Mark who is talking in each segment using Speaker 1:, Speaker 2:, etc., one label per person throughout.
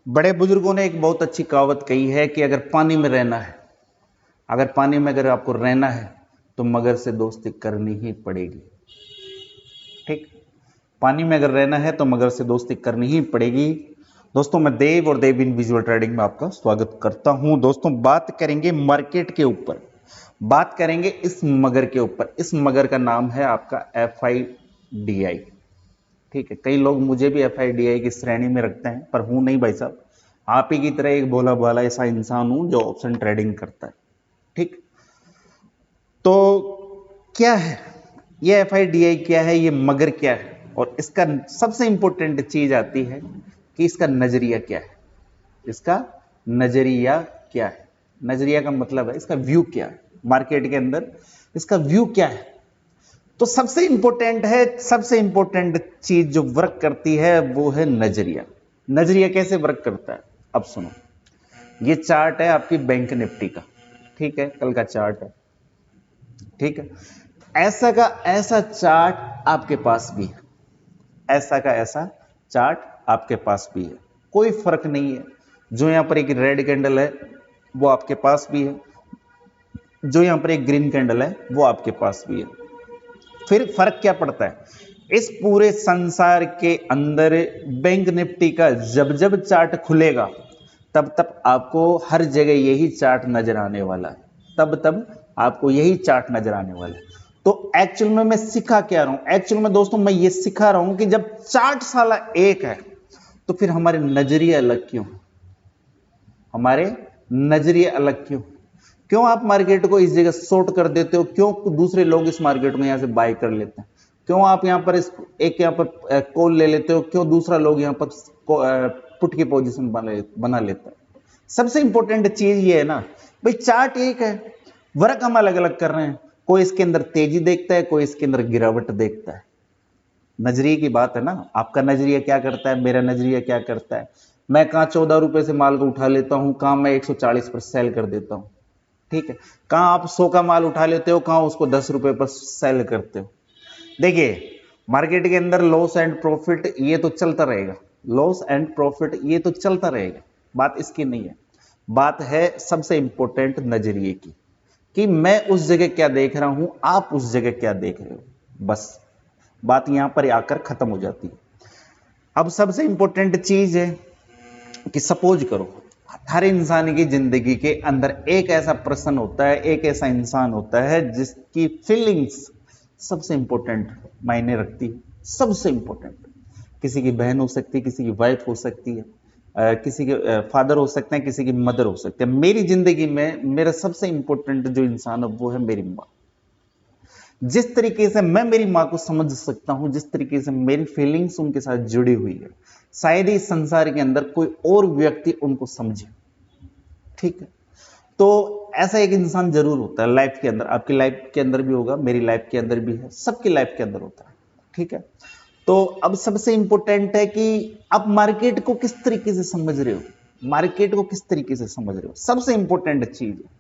Speaker 1: बड़े बुजुर्गों ने एक बहुत अच्छी कहावत कही है कि अगर पानी में रहना है, अगर पानी में अगर आपको रहना है तो मगर से दोस्ती करनी ही पड़ेगी। ठीक, पानी में अगर रहना है तो मगर से दोस्ती करनी ही पड़ेगी। दोस्तों, मैं देव और देव इन विजुअल ट्रेडिंग में आपका स्वागत करता हूं। दोस्तों, बात करेंगे मार्केट के ऊपर, बात करेंगे इस मगर के ऊपर। इस मगर का नाम है आपका FIDI। ठीक है, कई लोग मुझे भी FIDI की श्रेणी में रखते हैं, पर हूं नहीं भाई साहब। आप ही की तरह एक भोला भाला ऐसा इंसान हूं जो ऑप्शन ट्रेडिंग करता है। ठीक, तो क्या है ये FIDI, क्या है ये मगर, क्या है, और इसका सबसे इंपॉर्टेंट चीज आती है कि इसका नजरिया क्या है। इसका नजरिया क्या है? नजरिया का मतलब है इसका व्यू क्या है मार्केट के अंदर, इसका व्यू क्या है। तो सबसे इंपॉर्टेंट है, सबसे इंपॉर्टेंट चीज जो वर्क करती है वो है नजरिया। नजरिया कैसे वर्क करता है अब सुनो। ये चार्ट है आपकी बैंक निफ्टी का, ठीक है, कल का चार्ट है। ठीक है, ऐसा का ऐसा चार्ट आपके पास भी है, ऐसा का ऐसा चार्ट आपके पास भी है। कोई फर्क नहीं है, जो यहां पर एक रेड कैंडल है वो आपके पास भी है, जो यहां पर एक ग्रीन कैंडल है वो आपके पास भी है। फिर फर्क क्या पड़ता है? इस पूरे संसार के अंदर बैंक निफ्टी का जब जब चार्ट खुलेगा तब तब आपको हर जगह यही चार्ट नजर आने वाला है, तब तब आपको यही चार्ट नजर आने वाला है। तो एक्चुअल में मैं सिखा क्या रहा हूं? एक्चुअल में दोस्तों मैं ये सिखा रहा हूं कि जब चार्ट साला एक है तो फिर हमारे नजरिए अलग क्यों? हमारे नजरिए अलग क्यों? क्यों आप मार्केट को इस जगह शॉर्ट कर देते हो? क्यों दूसरे लोग इस मार्केट को यहां से बाय कर लेते हैं? क्यों आप यहां पर इस एक यहां पर कॉल ले लेते हो? क्यों दूसरा लोग यहां पर पुट की पोजीशन बना लेता है? सबसे इंपॉर्टेंट चीज ये है ना भाई, चार्ट एक है, वर्क हम अलग अलग कर रहे हैं। कोई इसके अंदर तेजी देखता है, कोई इसके अंदर गिरावट देखता है। नजरिए की बात है ना, आपका नजरिया क्या करता है, मेरा नजरिया क्या करता है। मैं कहां 14 रुपए से माल को उठा लेता हूं, कहां मैं 140 पर सेल कर देता हूं। ठीक है, कहां आप 100 का माल उठा लेते हो, कहां उसको 10 रुपए पर सेल करते हो। देखिए, मार्केट के अंदर लॉस एंड प्रॉफिट ये तो चलता रहेगा, लॉस एंड प्रॉफिट ये तो चलता रहेगा, बात इसकी नहीं है। बात है सबसे इंपॉर्टेंट नजरिए की, कि मैं उस जगह क्या देख रहा हूं, आप उस जगह क्या देख रहे हो। बस बात यहां पर आकर खत्म हो जाती है। अब सबसे इंपॉर्टेंट चीज है कि सपोज करो हर इंसान की जिंदगी के अंदर एक ऐसा पर्सन होता है, एक ऐसा इंसान होता है जिसकी फीलिंग्स सबसे इंपॉर्टेंट मायने रखती है, सबसे इंपॉर्टेंट। किसी की बहन हो सकती है, किसी की वाइफ हो सकती है, किसी के फादर हो सकते हैं, किसी की मदर हो सकते हैं। मेरी जिंदगी में मेरा सबसे इंपॉर्टेंट जो इंसान है वो है मेरी माँ। जिस तरीके से मैं मेरी माँ को समझ सकता हूं, जिस तरीके से मेरी फीलिंग्स उनके साथ जुड़ी हुई है, शायद ही इस संसार के अंदर कोई और व्यक्ति उनको समझे। ठीक है, तो ऐसा एक इंसान जरूर होता है लाइफ के अंदर, आपकी लाइफ के अंदर भी होगा, मेरी लाइफ के अंदर भी है, सबकी लाइफ के अंदर होता है। ठीक है, तो अब सबसे इंपॉर्टेंट है कि आप मार्केट को किस तरीके से समझ रहे हो, मार्केट को किस तरीके से समझ रहे हो, सबसे इंपॉर्टेंट चीज है।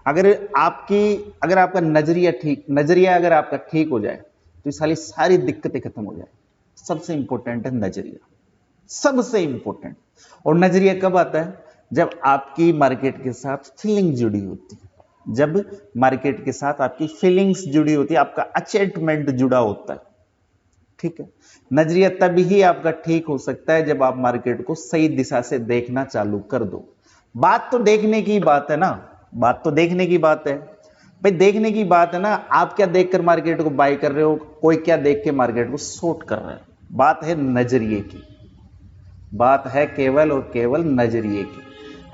Speaker 1: अगर आपकी अगर आपका नजरिया अगर आपका ठीक हो जाए तो सारी सारी दिक्कतें खत्म हो जाए। सबसे इंपॉर्टेंट है नजरिया, सबसे इंपॉर्टेंट। और नजरिया कब आता है? जब आपकी मार्केट के साथ फीलिंग जुड़ी होती है, जब मार्केट के साथ आपकी फीलिंग्स जुड़ी होती है, आपका अटैचमेंट जुड़ा होता है। ठीक है, नजरिया तभी ही आपका ठीक हो सकता है जब आप मार्केट को सही दिशा से देखना चालू कर दो। बात तो देखने की बात है ना, बात तो देखने की बात है भाई, देखने की बात है ना। आप क्या देखकर मार्केट को बाय कर रहे हो, कोई क्या देख के मार्केट को शॉर्ट कर रहा है। बात है नजरिए की, बात है केवल और केवल नजरिए की।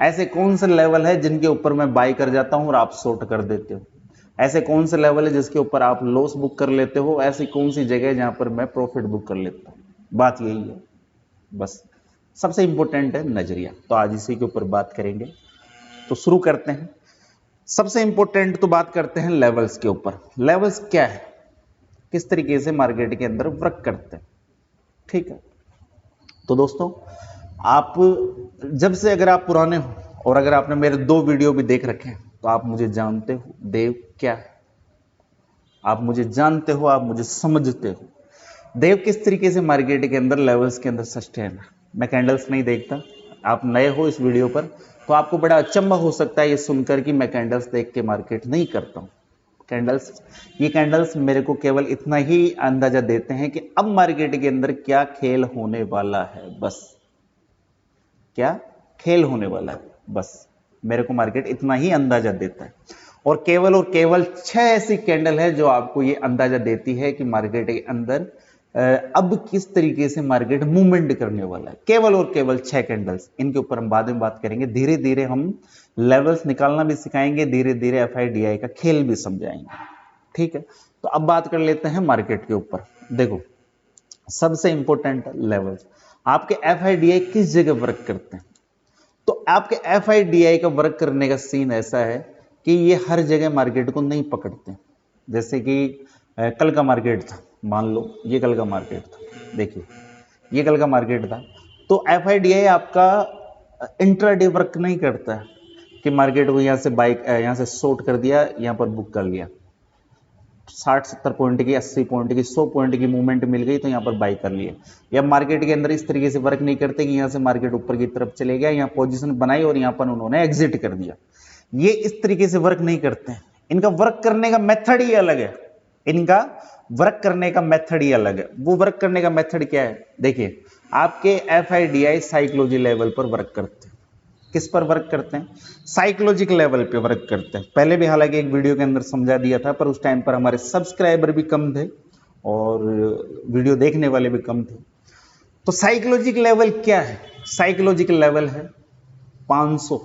Speaker 1: ऐसे कौन से लेवल है जिनके ऊपर मैं बाय कर जाता हूं और आप शॉर्ट कर देते हो? ऐसे कौन से लेवल है जिसके ऊपर आप लॉस बुक कर लेते हो? ऐसी कौन सी जगह है जहां पर मैं प्रॉफिट बुक कर लेता हूं? बात यही है बस। सबसे इंपॉर्टेंट है नजरिया, तो आज इसी के ऊपर बात करेंगे। तो शुरू करते हैं। सबसे इंपॉर्टेंट तो बात करते हैं लेवल्स के ऊपर। लेवल्स क्या है, किस तरीके से मार्केट के अंदर वर्क करते हैं। ठीक है, तो दोस्तों आप जब से अगर आप पुराने हो और अगर आपने मेरे 2 वीडियो भी देख रखे हैं तो आप मुझे जानते हो देव क्या है, आप मुझे जानते हो, आप मुझे समझते हो। देव किस तरीके से मार्केट के अंदर लेवल्स के अंदर सस्टेन है। मैं कैंडल्स नहीं देखता, आप नए हो इस वीडियो पर तो आपको बड़ा अचंभा हो सकता है ये सुनकर कि मैं कैंडल्स देख के मार्केट नहीं करता हूं। ये कैंडल्स मेरे को केवल इतना ही अंदाजा देते हैं कि अब मार्केट के अंदर क्या खेल होने वाला है, बस क्या खेल होने वाला है, बस मेरे को मार्केट इतना ही अंदाजा देता है। और केवल 6 ऐसी कैंडल है जो आपको ये अंदाजा देती है कि मार्केट के अंदर अब किस तरीके से मार्केट मूवमेंट करने वाला है। केवल 6 कैंडल्स, इनके ऊपर हम बाद में बात करेंगे। धीरे धीरे हम लेवल्स निकालना भी सिखाएंगे, धीरे धीरे एफआईडीआई का खेल भी समझाएंगे, ठीक है। तो अब बात कर लेते हैं मार्केट के ऊपर। देखो सबसे इंपॉर्टेंट लेवल्स, आपके एफआईडीआई किस जगह वर्क करते हैं। तो आपके एफआईडीआई का वर्क करने का सीन ऐसा है कि ये हर जगह मार्केट को नहीं पकड़ते। जैसे कि कल का मार्केट था, मान लो ये कल का मार्केट था, देखिए ये कल का मार्केट था, तो एफआईडीआई आपका इंट्राडे वर्क नहीं करता है कि मार्केट को यहाँ से शॉर्ट कर दिया, यहाँ पर बुक कर लिया, 60-70 पॉइंट की, 80 पॉइंट की, 100 पॉइंट की मूवमेंट मिल गई तो यहाँ पर बाई कर लिए। या मार्केट के अंदर इस तरीके से वर्क नहीं करते कि यहाँ से मार्केट ऊपर की तरफ चले गया, यहाँ पोजीशन बनाई और यहाँ पर उन्होंने एग्जिट कर दिया। ये इस तरीके से वर्क नहीं करते हैं। इनका वर्क करने का मेथड ही अलग है। इनका वर्क करने का मेथड ही अलग है। वो वर्क करने का मेथड क्या है, देखिए आपके एफआईडीआई साइकोलॉजी लेवल पर वर्क करते हैं। किस पर वर्क करते हैं? साइकोलॉजिकल लेवल पे वर्क करते हैं। पहले भी हालांकि एक वीडियो के अंदर समझा दिया था, पर उस टाइम पर हमारे सब्सक्राइबर भी कम थे और वीडियो देखने वाले भी कम थे। तो साइकोलॉजिकल लेवल क्या है? साइकोलॉजिकल लेवल है 500,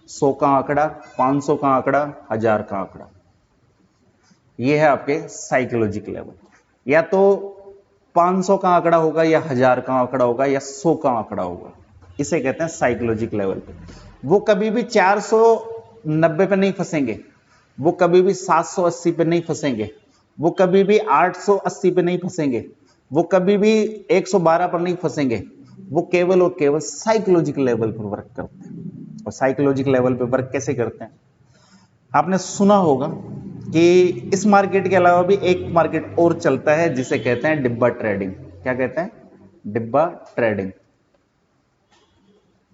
Speaker 1: 100 का आंकड़ा, 500 का आंकड़ा, 1000 का आंकड़ा, ये है आपके साइकोलॉजिकल लेवल। या तो 500 का आंकड़ा होगा, या 1000 का आंकड़ा होगा, या 100 का आंकड़ा होगा, इसे कहते हैं साइकोलॉजिकल लेवल पे। वो कभी भी 490 पे नहीं फंसेंगे, वो कभी भी 780 पे नहीं फंसेंगे, वो कभी भी 880 पे नहीं फंसेंगे, वो कभी भी 112 पर नहीं फंसेंगे। वो केवल और केवल साइकोलॉजिकल लेवल पर वर्क करते हैं। और साइकोलॉजिकल लेवल पे वर्क कैसे करते हैं? आपने सुना होगा कि इस मार्केट के अलावा भी एक मार्केट और चलता है जिसे कहते हैं डिब्बा ट्रेडिंग। क्या कहते हैं? डिब्बा ट्रेडिंग।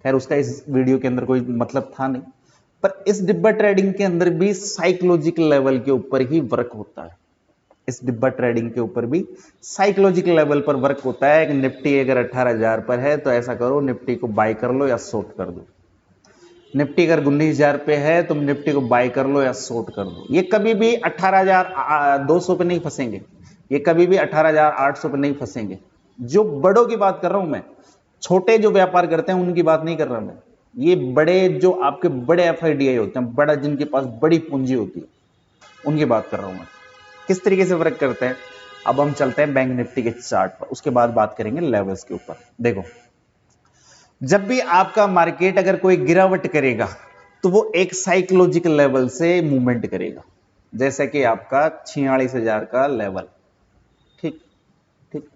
Speaker 1: खैर उसका इस वीडियो के अंदर कोई मतलब था नहीं, पर इस डिब्बा ट्रेडिंग के अंदर भी साइकोलॉजिकल लेवल के ऊपर ही वर्क होता है। इस डिब्बा ट्रेडिंग के ऊपर भी साइकोलॉजिकल लेवल पर वर्क होता है। कि निफ्टी अगर 18,000 पर है तो ऐसा करो, निफ्टी को बाय कर लो या शॉर्ट कर दो। निफ्टी अगर 19,000 पे है तुम निफ्टी को बाय कर लो या शॉर्ट कर दो। ये कभी भी 18,200 पे नहीं फंसेंगे, ये कभी भी 18,800 पे नहीं फंसेंगे। जो बड़ों की बात कर रहा हूं मैं, छोटे जो व्यापार करते हैं उनकी बात नहीं कर रहा मैं। ये बड़े जो आपके बड़े एफआईडीआई होते हैं, बड़ा जिनके पास बड़ी पूंजी होती है, उनकी बात कर रहा हूं मैं। किस तरीके से वर्क करते हैं? अब हम चलते हैं बैंक निफ्टी के चार्ट पर, उसके बाद बात करेंगे लेवल्स के ऊपर। देखो जब भी आपका मार्केट अगर कोई गिरावट करेगा तो वो एक साइकोलॉजिकल लेवल से मूवमेंट करेगा। जैसे कि आपका 46,000 का लेवल, ठीक ठीक।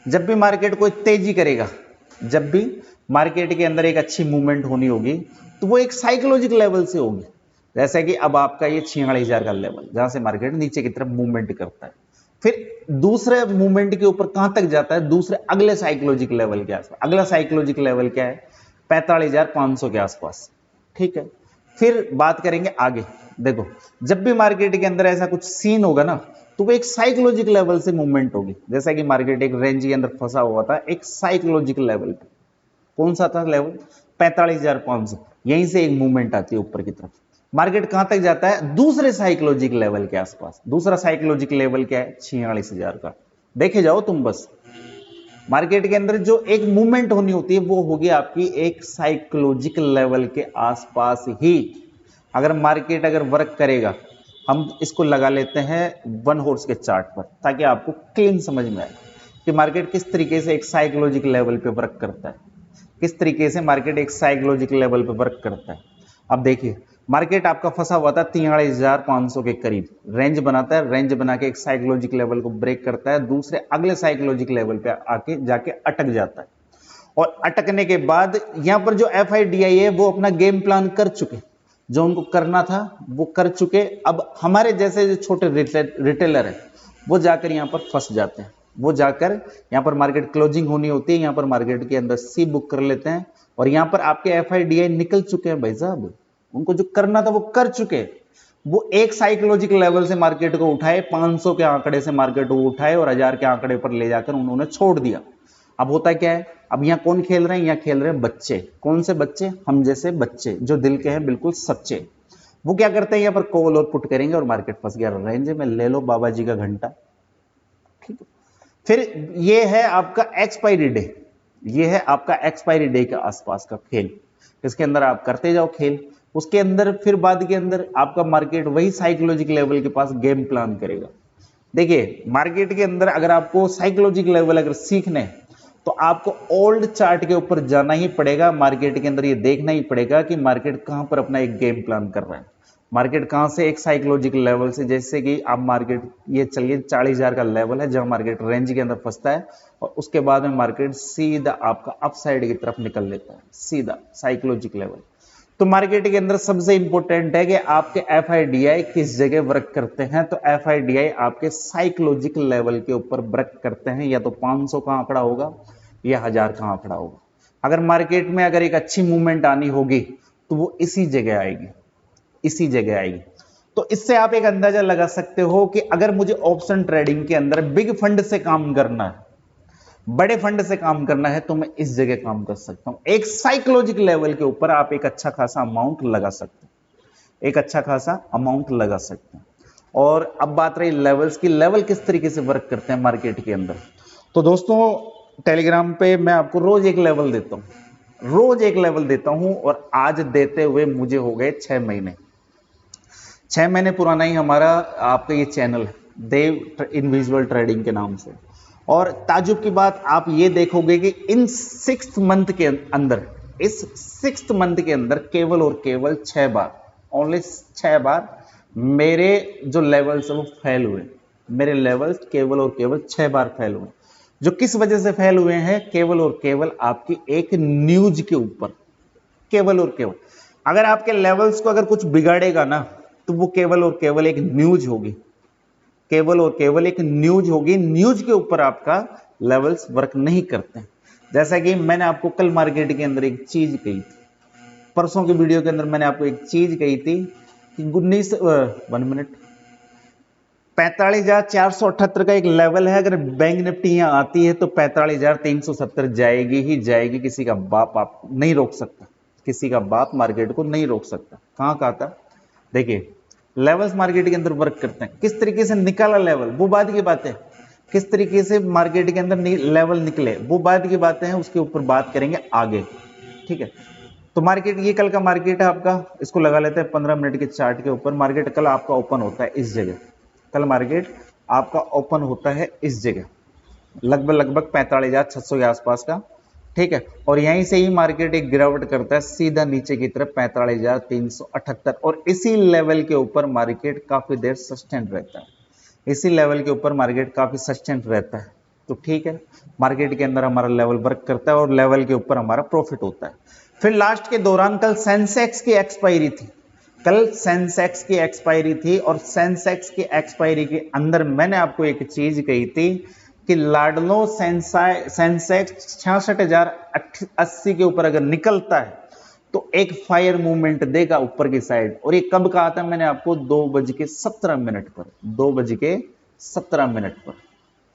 Speaker 1: जब भी मार्केट कोई तेजी करेगा, जब भी मार्केट के अंदर एक अच्छी मूवमेंट होनी होगी तो वो एक साइकोलॉजिकल लेवल से होगी। जैसे कि अब आपका ये 46,000 का लेवल, जहां से मार्केट नीचे की तरफ मूवमेंट करता है, फिर दूसरे मूवमेंट के ऊपर कहां तक जाता है? दूसरे अगले साइकोलॉजिकल लेवल के आसपास। अगला साइकोलॉजिकल लेवल क्या है? 45,500 के आसपास, ठीक है। फिर बात करेंगे आगे। देखो जब भी मार्केट के अंदर ऐसा कुछ सीन होगा ना, तो वो एक साइकोलॉजिकल लेवल से मूवमेंट होगी। जैसा कि मार्केट एक रेंज के अंदर फंसा हुआ था, एक साइकोलॉजिकल लेवल पे। कौन सा था लेवल? 45,500। यहीं से एक मूवमेंट आती है ऊपर की तरफ। मार्केट कहां तक जाता है? दूसरे साइकोलॉजिकल लेवल के आसपास। दूसरा साइकोलॉजिकल लेवल क्या है? 46,000 का। देखे जाओ तुम बस। मार्केट के अंदर जो एक मूवमेंट होनी होती है वो होगी आपकी एक साइकोलॉजिकल लेवल के आसपास ही। अगर मार्केट अगर वर्क करेगा, हम इसको लगा लेते हैं 1 हॉर्स के चार्ट पर, ताकि आपको क्लीन समझ में आए कि मार्केट किस तरीके से एक साइकोलॉजिकल लेवल पे वर्क करता है, किस तरीके से मार्केट एक साइकोलॉजिकल लेवल पे वर्क करता है। अब देखिए मार्केट आपका फंसा हुआ था 43,500 के करीब, रेंज बनाता है, रेंज बना के एक साइकोलॉजिकल लेवल को ब्रेक करता है, दूसरे अगले साइकोलॉजिकल लेवल पे आके जाके अटक जाता है। और अटकने के बाद यहां पर जो एफआईडीआई है वो अपना गेम प्लान कर चुके, जो उनको करना था वो कर चुके। अब हमारे जैसे जो छोटे रिटेलर है वो जाकर यहां पर फंस जाते हैं। वो जाकर यहाँ पर मार्केट क्लोजिंग होनी होती है, यहाँ पर मार्केट के अंदर सी बुक कर लेते हैं और यहाँ पर आपके FIDI निकल चुके हैं भाई साहब, उनको जो करना था वो कर चुके। वो एक साइकोलॉजिकल लेवल से मार्केट को उठाए, 500 के आंकड़े से मार्केट को उठाए और 1000 के आंकड़े पर ले जाकर उन्होंने छोड़ दिया। अब होता क्या है, अब यहाँ कौन खेल रहे हैं, यहाँ खेल रहे हैं बच्चे। कौन से बच्चे? हम जैसे बच्चे जो दिल के हैं बिल्कुल सच्चे। वो क्या करते हैं, यहाँ पर कॉल और पुट करेंगे और मार्केट फंस गया रेंज में, ले लो बाबा जी का घंटा। ठीक है, फिर ये है आपका एक्सपायरी डे, ये है आपका एक्सपायरी डे के आसपास का खेल। इसके अंदर आप करते जाओ खेल, उसके अंदर फिर बाद के अंदर आपका मार्केट वही साइकोलॉजिकल लेवल के पास गेम प्लान करेगा। देखिए मार्केट के अंदर अगर आपको साइकोलॉजिकल लेवल अगर सीखने तो आपको ओल्ड चार्ट के ऊपर जाना ही पड़ेगा। मार्केट के अंदर ये देखना ही पड़ेगा कि मार्केट कहां पर अपना एक गेम प्लान कर रहा है, मार्केट कहां से एक साइकोलॉजिकल लेवल से, जैसे कि आप मार्केट ये चलिए 40,000 का लेवल है जहां मार्केट रेंज के अंदर फंसता है और उसके बाद में मार्केट सीधा आपका अपसाइड की तरफ निकल लेता है, सीधा साइकोलॉजिकल लेवल। तो मार्केट के अंदर सबसे इंपॉर्टेंट है कि आपके FIDI किस जगह वर्क करते हैं। तो FIDI आपके साइकोलॉजिकल लेवल के ऊपर वर्क करते हैं, या तो 500 का आंकड़ा होगा या 1000 का आंकड़ा होगा। अगर मार्केट में अगर एक अच्छी मूवमेंट आनी होगी तो वो इसी जगह आएगी, इसी जगह आएगी। तो इससे आप एक अंदाजा लगा सकते हो कि अगर मुझे ऑप्शन ट्रेडिंग के अंदर बिग फंड से काम करना है, बड़े फंड से काम करना है, तो मैं इस जगह काम कर सकता हूं। एक साइकोलॉजिकल लेवल के ऊपर आप एक अच्छा खासा अमाउंट लगा सकते हैं, एक अच्छा खासा अमाउंट लगा सकते हैं। और अब बात रही लेवल्स की, लेवल किस तरीके से वर्क करते हैं मार्केट के अंदर। तो दोस्तों टेलीग्राम पे मैं आपको रोज एक लेवल देता हूं, रोज एक लेवल देता हूं, और आज देते हुए मुझे हो गए 6 महीने। 6 महीने पुराना ही हमारा आपका ये चैनल है, देव इनविजुअल ट्रेडिंग के नाम से। और ताजुब की बात आप ये देखोगे कि इन 6th मंथ के अंदर, इस 6th मंथ के अंदर केवल और केवल 6 बार, ओनली 6 बार मेरे जो लेवल्स है वो फेल हुए। मेरे लेवल्स केवल और केवल 6 बार फेल हुए। जो किस वजह से फेल हुए हैं, केवल और केवल आपकी एक न्यूज के ऊपर, केवल और केवल। अगर आपके लेवल्स को अगर कुछ बिगाड़ेगा ना, तो वो केवल और केवल एक न्यूज होगी, केवल और केवल एक न्यूज होगी। न्यूज के ऊपर आपका लेवल्स वर्क नहीं करते। जैसा कि मैंने आपको कल मार्केट के अंदर एक चीज कही थी, परसों की वीडियो के अंदर मैंने आपको एक चीज कही थी कि 45,478 का एक लेवल है। अगर बैंक निफ्टी यहां आती है तो 45,370 जाएगी ही जाएगी, किसी का बाप आप नहीं रोक सकता, किसी का बाप मार्केट को नहीं रोक सकता। कहां का था, देखिए लेवल्स मार्केट के अंदर वर्क करते हैं। किस तरीके से निकाला लेवल वो बाद की बात है, किस तरीके से मार्केट के अंदर लेवल निकले वो बाद की बातें हैं, उसके ऊपर बात करेंगे आगे। ठीक है, तो मार्केट ये कल का मार्केट है आपका, इसको लगा लेते हैं 15 मिनट के चार्ट के ऊपर। मार्केट कल आपका ओपन होता है इस जगह, कल मार्केट आपका ओपन होता है इस जगह, लगभग 45,600 के आसपास का। ठीक है, और यहीं से ही मार्केट एक गिरावट करता है सीधा नीचे की तरफ 45,378, और इसी लेवल के ऊपर मार्केट काफी देर सस्टेन रहता है, इसी लेवल के ऊपर मार्केट काफी सस्टेन रहता है। तो ठीक है, मार्केट के अंदर हमारा लेवल वर्क करता है और लेवल के ऊपर हमारा प्रॉफिट होता है। फिर लास्ट के दौरान कल सेंसेक्स की एक्सपायरी थी, कल सेंसेक्स की एक्सपायरी थी, और सेंसेक्स की एक्सपायरी के अंदर मैंने आपको एक चीज कही थी कि लाडलो सेंसेक्स 66,080 के ऊपर अगर निकलता है तो एक फायर मूवमेंट देगा ऊपर की साइड। और ये कब कहा था मैंने आपको, 2:17 पर, 2:17 पर।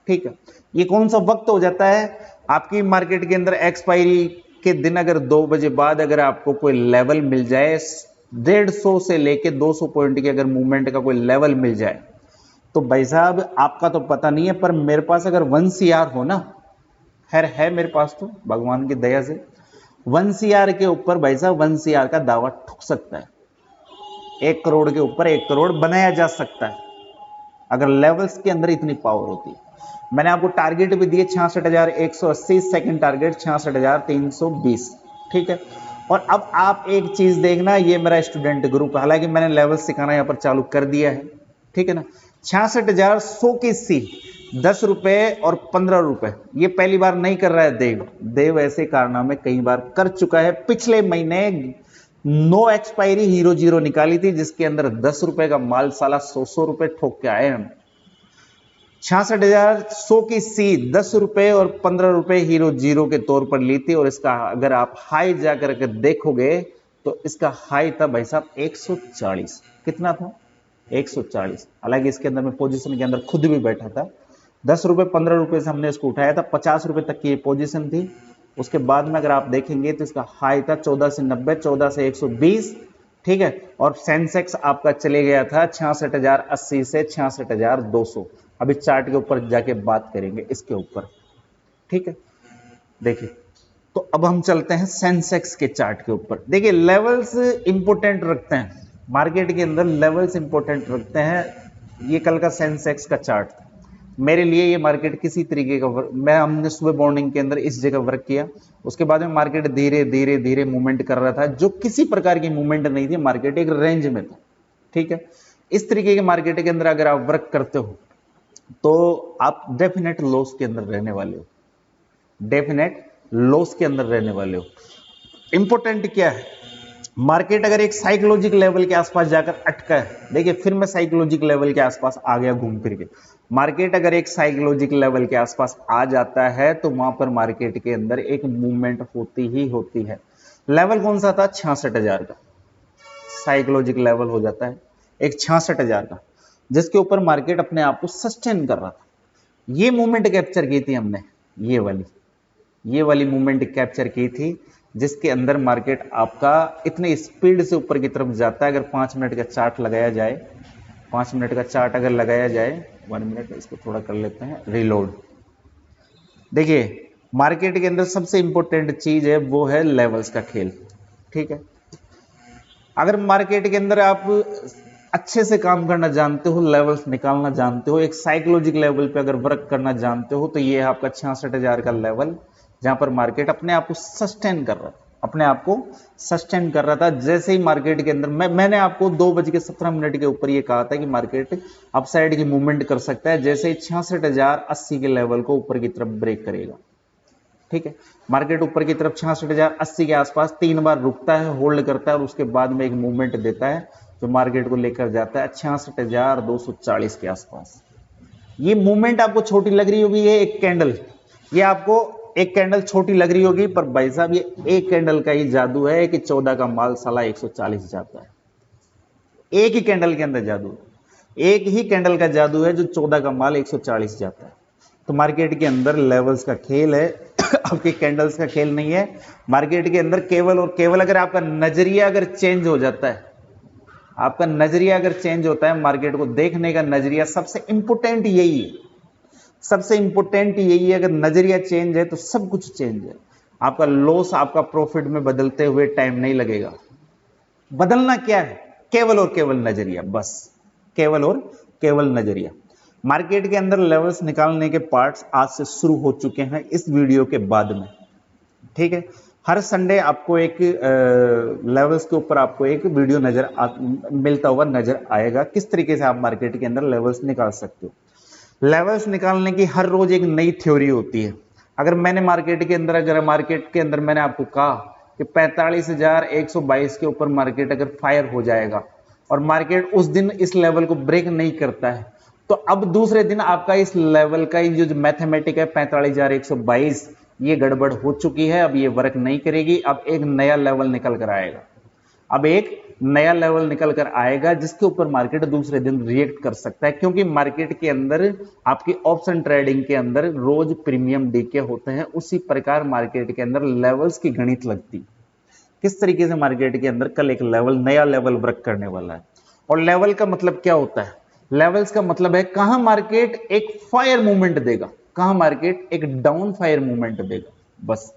Speaker 1: ठीक है, ये कौन सा वक्त हो जाता है आपकी मार्केट के अंदर, एक्सपायरी के दिन अगर 2 बजे बाद अगर आपको कोई लेवल मिल जाए, 150 से लेके 200 पॉइंट की अगर मूवमेंट का कोई लेवल मिल जाए, तो भाई साहब आपका तो पता नहीं है, पर मेरे पास अगर 1 CR हो ना, खैर है मेरे पास तो भगवान की दया से 1 CR के ऊपर भाई साहब 1 CR का दावा ठुक सकता है। 1 करोड़ के ऊपर 1 करोड़ बनाया जा सकता है अगर लेवल्स के अंदर इतनी पावर होती है। मैंने आपको टारगेट भी दिए 66,180, सेकंड टारगेट 66,320। ठीक है, और अब आप एक चीज देखना, ये मेरा स्टूडेंट ग्रुप, हालांकि मैंने लेवल सिखाना यहां पर चालू कर दिया है, ठीक है ना। 66,100 की सी 10 रुपए और 15 रुपए, ये पहली बार नहीं कर रहा है देव, देव ऐसे कारनामे कई बार कर चुका है। पिछले महीने नो एक्सपायरी हीरो जीरो निकाली थी, जिसके अंदर 10 रुपए का माल साला 100 रुपए ठोक के आए हम। 66,000 100 की सी 10 रुपए और 15 रुपए हीरो जीरो के तौर पर ली थी, और इसका अगर आप हाई जाकर के देखोगे तो इसका हाई था भाई साहब 140। कितना था? 140। हालांकि इसके अंदर मैं पोजीशन के अंदर खुद भी बैठा था। 10 रुपए 15 रुपए से हमने इसको उठाया था, 50 रुपए तक की ये पोजीशन थी। उसके बाद में अगर आप देखेंगे तो इसका हाई था 14 से 90, 14 से 120, ठीक है। और सेंसेक्स आपका चले गया था 66,080 से 66,200। अभी चार्ट के ऊपर जाके बात करेंगे इसके ऊपर, ठीक है। देखिए, तो अब हम चलते हैं सेंसेक्स के चार्ट के ऊपर। देखिए, लेवल्स इंपोर्टेंट रखते हैं मार्केट के अंदर, लेवल्स इंपोर्टेंट रखते हैं। ये कल का सेंसेक्स का चार्ट था मेरे लिए। ये मार्केट किसी तरीके का हमने सुबह मॉर्निंग के अंदर इस जगह वर्क किया, उसके बाद में मार्केट धीरे धीरे धीरे मूवमेंट कर रहा था, जो किसी प्रकार की मूवमेंट नहीं थी, मार्केट एक रेंज में था, ठीक है। इस तरीके के मार्केट के अंदर अगर आप वर्क करते हो तो आप डेफिनेट लॉस के अंदर रहने वाले हो, डेफिनेट लॉस के अंदर रहने वाले हो। इंपॉर्टेंट क्या है, मार्केट अगर एक साइकोलॉजिक लेवल के आसपास जाकर अटका है, देखिए फिर मैं साइकोलॉजिक लेवल के आसपास आ गया घूम फिर के। मार्केट अगर एक साइकोलॉजिक लेवल के आसपास आ जाता है तो वहां पर मार्केट के अंदर एक मूवमेंट होती ही होती है। लेवल कौन सा था? 66,000 का साइकोलॉजिक लेवल हो जाता है एक 66,000 का, जिसके ऊपर मार्केट अपने आप को सस्टेन कर रहा था। ये मूवमेंट कैप्चर की थी हमने, ये वाली मूवमेंट कैप्चर की थी, जिसके अंदर मार्केट आपका इतने स्पीड से ऊपर की तरफ जाता है। अगर 5 मिनट का चार्ट लगाया जाए, 5 मिनट का चार्ट अगर लगाया जाए, 1 मिनट इसको थोड़ा कर लेते हैं रिलोड। देखिए, मार्केट के अंदर सबसे इंपॉर्टेंट चीज है वो है लेवल्स का खेल, ठीक है। अगर मार्केट के अंदर आप अच्छे से काम करना जानते हो, लेवल्स निकालना जानते हो, एक साइकोलॉजिक लेवल पे अगर वर्क करना जानते हो, तो ये है आपका 66,000 का लेवल, जहां पर मार्केट अपने आप को सस्टेन कर रहा था, अपने आप को सस्टेन कर रहा था। जैसे ही मार्केट के अंदर मैंने आपको 2:17 के ऊपर ये कहा था कि मार्केट अपसाइड की मूवमेंट कर सकता है जैसे ही 66,080 के लेवल को ऊपर की तरफ ब्रेक करेगा, ठीक है। मार्केट ऊपर की तरफ 66,080 के आसपास 3 बार रुकता है, होल्ड करता है, और उसके बाद में एक मूवमेंट देता है जो मार्केट को लेकर जाता है 66,240 के आसपास। ये मूवमेंट आपको छोटी लग रही होगी, ये एक कैंडल, ये आपको एक कैंडल छोटी लग रही होगी, पर भाई साहब ये एक कैंडल का ही जादू है कि 14 का माल साला 140 जाता है। एक ही कैंडल के अंदर जादू है, एक ही कैंडल का जादू है जो 14 का माल 140 जाता है। तो मार्केट के अंदर लेवल्स का खेल है आपके कैंडल्स का खेल नहीं है। मार्केट के अंदर केवल और केवल अगर आपका नजरिया अगर चेंज हो जाता है, आपका नजरिया अगर चेंज होता है, मार्केट को देखने का नजरिया, सबसे इंपोर्टेंट यही है, सबसे इंपोर्टेंट यही है। अगर नजरिया चेंज है तो सब कुछ चेंज है। आपका लॉस आपका प्रॉफिट में बदलते हुए टाइम नहीं लगेगा। बदलना क्या है? केवल और केवल नजरिया, बस केवल और केवल नजरिया। मार्केट के अंदर लेवल्स निकालने के पार्ट्स आज से शुरू हो चुके हैं इस वीडियो के बाद में, ठीक है। हर संडे आपको एक लेवल्स के ऊपर आपको एक वीडियो मिलता हुआ नजर आएगा, किस तरीके से आप मार्केट के अंदर लेवल्स निकाल सकते हो। लेवल्स निकालने की हर रोज एक नई थ्योरी होती है। अगर मार्केट के अंदर मैंने आपको कहा कि 45,122 के ऊपर मार्केट अगर फायर हो जाएगा और मार्केट उस दिन इस लेवल को ब्रेक नहीं करता है, तो अब दूसरे दिन आपका इस लेवल का जो मैथमेटिक है 45,122, ये गड़बड़ हो चुकी है, अब ये वर्क नहीं करेगी। अब एक नया लेवल निकल कर आएगा, अब एक नया लेवल निकल कर आएगा जिसके ऊपर मार्केट दूसरे दिन रिएक्ट कर सकता है, क्योंकि मार्केट के अंदर आपकी ऑप्शन ट्रेडिंग के अंदर रोज प्रीमियम डीके होते हैं। उसी प्रकार मार्केट के अंदर लेवल्स की गणित लगती, किस तरीके से मार्केट के अंदर कल एक लेवल, नया लेवल वर्क करने वाला है। और लेवल का मतलब क्या होता है? लेवल्स का मतलब है कहां मार्केट एक फायर मूवमेंट देगा, कहां मार्केट एक डाउन फायर मूवमेंट देगा, बस।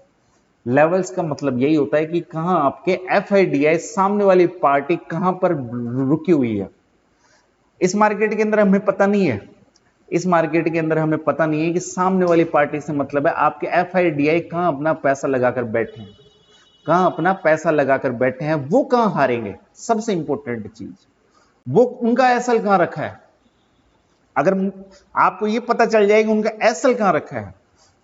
Speaker 1: लेवल्स का मतलब यही होता है कि कहां आपके एफआईडीआई सामने वाली पार्टी कहां पर रुकी हुई है। इस मार्केट के अंदर हमें पता नहीं है, इस मार्केट के अंदर हमें पता नहीं है कि सामने वाली पार्टी से मतलब है आपके एफआईडीआई कहां अपना पैसा लगाकर बैठे हैं, कहां अपना पैसा लगाकर बैठे हैं, वो कहां हारेंगे। सबसे इंपॉर्टेंट चीज, वो उनका एसएल कहां रखा है। अगर आपको ये पता चल जाएगा उनका एसएल कहां रखा है,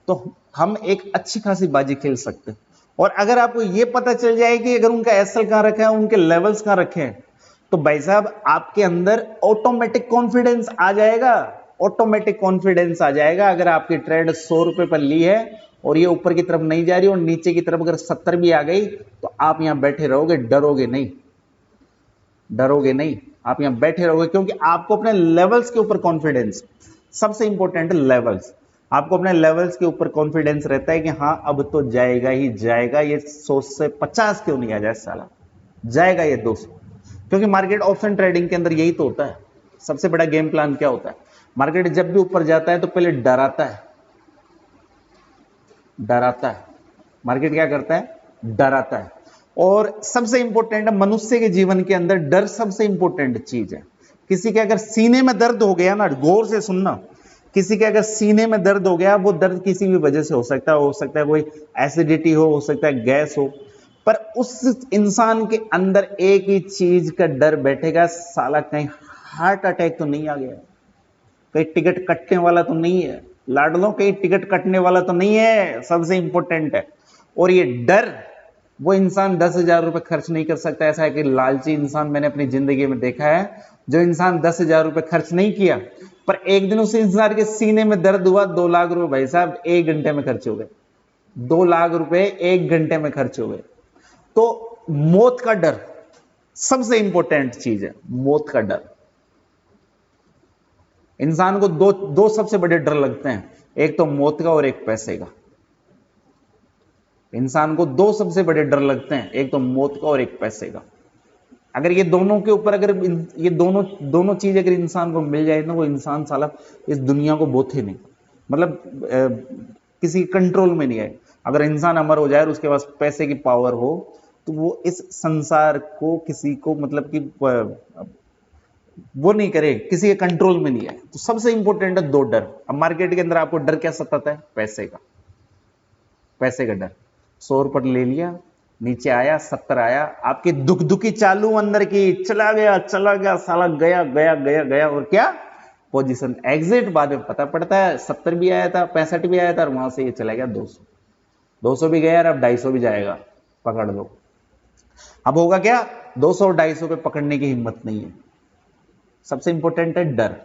Speaker 1: तो हम एक अच्छी खासी बाजी खेल सकते हैं। और अगर आपको ये पता चल जाए कि अगर उनका एसएल कहां रखा है, उनके लेवल्स कहां रखे हैं, तो भाई साहब आपके अंदर ऑटोमेटिक कॉन्फिडेंस आ जाएगा। ऑटोमेटिक कॉन्फिडेंस आ जाएगा। अगर आपकी ट्रेड 100 रुपए पर ली है और ये ऊपर की तरफ नहीं जा रही और नीचे की तरफ अगर 70 भी आ गई तो आप यहां बैठे रहोगे, डरोगे नहीं, डरोगे नहीं, आप यहां बैठे रहोगे, क्योंकि आपको अपने लेवल्स के ऊपर कॉन्फिडेंस, सबसे इंपॉर्टेंट है लेवल्स, आपको अपने लेवल्स के ऊपर कॉन्फिडेंस रहता है कि हां अब तो जाएगा ही जाएगा, ये 100 से 50 क्यों नहीं आ जाए साला, जाएगा ये 200। क्योंकि मार्केट ऑप्शन ट्रेडिंग के अंदर यही तो होता है। सबसे बड़ा गेम प्लान क्या होता है, मार्केट जब भी ऊपर जाता है तो पहले डराता है, डराता है, मार्केट क्या करता है, डराता है। और सबसे इंपॉर्टेंट है मनुष्य के जीवन के अंदर डर सबसे इंपॉर्टेंट चीज है। किसी के अगर सीने में दर्द हो गया ना, गौर से सुनना, किसी के अगर सीने में दर्द हो गया, वो दर्द किसी भी वजह से हो सकता है कोई एसिडिटी हो सकता है गैस हो, पर उस इंसान के अंदर एक ही चीज का डर बैठेगा, साला कहीं हार्ट अटैक तो नहीं आ गया, कहीं टिकट कटने वाला तो नहीं है, लाडलों कहीं टिकट कटने वाला तो नहीं है, सबसे इंपॉर्टेंट है। और ये डर, वो इंसान 10,000 रुपए खर्च नहीं कर सकता। ऐसा है कि लालची इंसान मैंने अपनी जिंदगी में देखा है, जो इंसान 10,000 रुपए खर्च नहीं किया, पर एक दिन उस इंसान के सीने में दर्द हुआ, 2 लाख रुपए भाई साहब 1 घंटे में खर्च हो गए, 2 लाख रुपए 1 घंटे में खर्च हो गए। तो मौत का डर सबसे इंपॉर्टेंट चीज है, मौत का डर। इंसान को दो सबसे बड़े डर लगते हैं, एक तो मौत का और एक पैसे का। इंसान को 2 सबसे बड़े डर लगते हैं, एक तो मौत का और एक पैसे का। अगर ये दोनों के ऊपर, अगर ये दोनों चीज अगर इंसान को मिल जाए ना, वो इंसान साला इस दुनिया को बोथे नहीं, मतलब किसी कंट्रोल में नहीं आए। अगर इंसान अमर हो जाए और उसके पास पैसे की पावर हो, तो वो इस संसार को किसी को मतलब कि वो नहीं करे, किसी के कंट्रोल में नहीं आए। तो सबसे इंपॉर्टेंट है 2 डर। अब मार्केट के अंदर आपको डर क्या सताता है, पैसे का, पैसे का डर। 100 रुपये ले लिया, नीचे आया 70 आया, आपकी दुखी चालू अंदर की, चला गया साला, गया गया गया गया, और क्या पोजीशन एग्जिट बाद में पता पड़ता है 70 भी आया था, 65 भी आया था, और वहां से ये चला गया 200 भी गया, अब 250 भी जाएगा, पकड़ लो। अब होगा क्या, 200 और 250 पे पकड़ने की हिम्मत नहीं है। सबसे इंपॉर्टेंट है डर।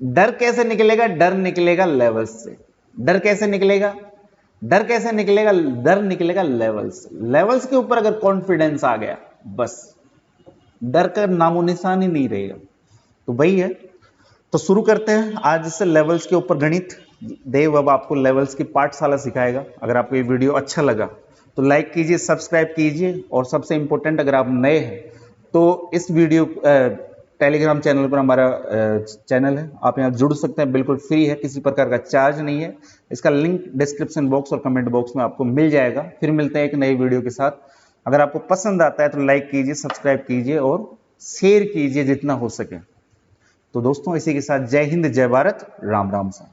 Speaker 1: डर कैसे निकलेगा, डर निकलेगा लेवल्स से। डर कैसे निकलेगा, डर कैसे निकलेगा, डर निकलेगा लेवल्स। लेवल्स के ऊपर अगर कॉन्फिडेंस आ गया, बस डर का नामो निशान ही नहीं रहेगा। तो वही है। तो शुरू करते हैं आज से लेवल्स के ऊपर गणित। देव अब आपको लेवल्स की पाठशाला सिखाएगा। अगर आपको ये वीडियो अच्छा लगा तो लाइक कीजिए, सब्सक्राइब कीजिए, और सबसे इंपॉर्टेंट अगर आप नए हैं तो इस वीडियो टेलीग्राम चैनल पर हमारा चैनल है, आप यहाँ जुड़ सकते हैं, बिल्कुल फ्री है, किसी प्रकार का चार्ज नहीं है। इसका लिंक डिस्क्रिप्शन बॉक्स और कमेंट बॉक्स में आपको मिल जाएगा। फिर मिलते हैं एक नई वीडियो के साथ। अगर आपको पसंद आता है तो लाइक कीजिए, सब्सक्राइब कीजिए और शेयर कीजिए जितना हो सके। तो दोस्तों इसी के साथ जय हिंद, जय भारत, राम राम सा।